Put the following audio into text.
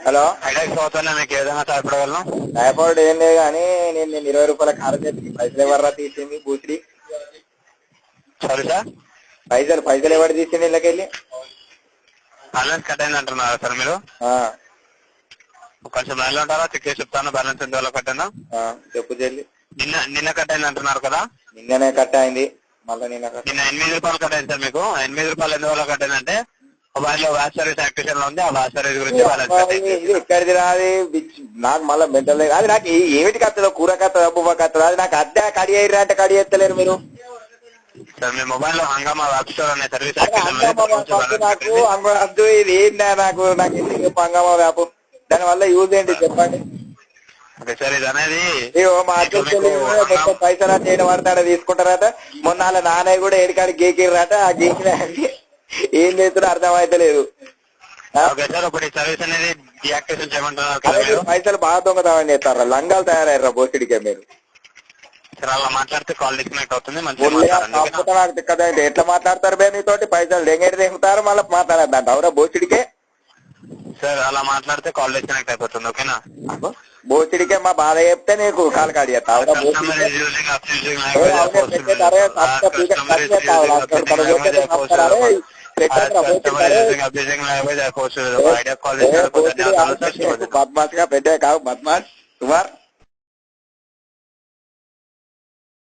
Hello, హైడెక్స్ అవుతున్నా మీకు ఏదైనా సహాయపడగలను? సహాయపడు ఏం లేదు కానీ నేను 20 రూపాయల కారం చేతికి పైసలు ఎవర్రా తీసింది బూసిడి? సారీ సార్, పైసలు ఎవరు తీసింది ఇళ్ళకెళ్ళి? బ్యాలెన్స్ కట్ అయింది అంటున్నారా సార్ మీరు? కొంచెం లైన్లో ఉంటారా? చెక్ చేసి చెప్తాను బ్యాలెన్స్ ఎంత కట్ అయిందా. చెప్పు చెల్లి. నిన్న కట్ అయింది అంటున్నారు కదా? నిన్ననే కట్ అయింది. మళ్ళీ నిన్న 8 రూపాయలు కట్ అయింది సార్ మీకు. 8 రూపాయలు ఎందువల్ల కట్ అయిందంటే మొబైల్లో వ్యాస్ సర్వీస్ యాక్టివేషన్ లో ఉంది. ఆ వ్యాస్ సర్వీస్ గురించి బ్యాలెన్స్ కట్ అయింది. ఇది ఎక్కడిది రాది? నాకు మళ్ళీ మెంటల్ అది నాకు ఏమిటి కత్తదో? కూర కత్తదా, బువ్వ కత్తదా? అది నాకు అద్దె కడి అయ్యారా అంటే కడి ఎత్తలేరు మీరు. సార్ మీ మొబైల్ లో హంగామా వ్యాప్ స్టోర్ అనే సర్వీస్ నాకు అద్దు ఇది ఏందా? నాకు ఎందుకు హంగామా వ్యాపు? దాని వల్ల యూజ్ ఏంటి చెప్పండి. సార్ ఇది అనేది మా మొత్తం పైసలు చేయడం పడతాడ తీసుకుంటారట. మొన్న వాళ్ళ నాన్నయ్య కూడా ఏడికాడి గేకిర్రాట. ఆ గేకిన ఏం చేస్తారో అర్థమైతలేదు. సర్వీస్ అనేది డియాక్టివేషన్ చేయమంటున్నారు. పైసలు బాగా దొంగతనం చేస్తారా? లంగాలు తయారయ్యారా బోసిడికే మీరు? సార్ అలా మాట్లాడితే కాల్ డిస్కనెక్ట్ అవుతుంది. కదా ఎట్లా మాట్లాడతారు బే? నీతోటి పైసలు దెంగేటి దెంగుతారు, మళ్ళీ మాట్లాడద్దంట అవురా బోసిడికే? సార్ అలా మాట్లాడితే కాల్ డిస్కనెక్ట్ అయిపోతుంది. ఓకేనా? బోసిడికే మా బాధ చెప్తే నీకు కాల్ కాడి బద్మాస్ గా పెట్టే కావు బద్మాస్ కుమార్.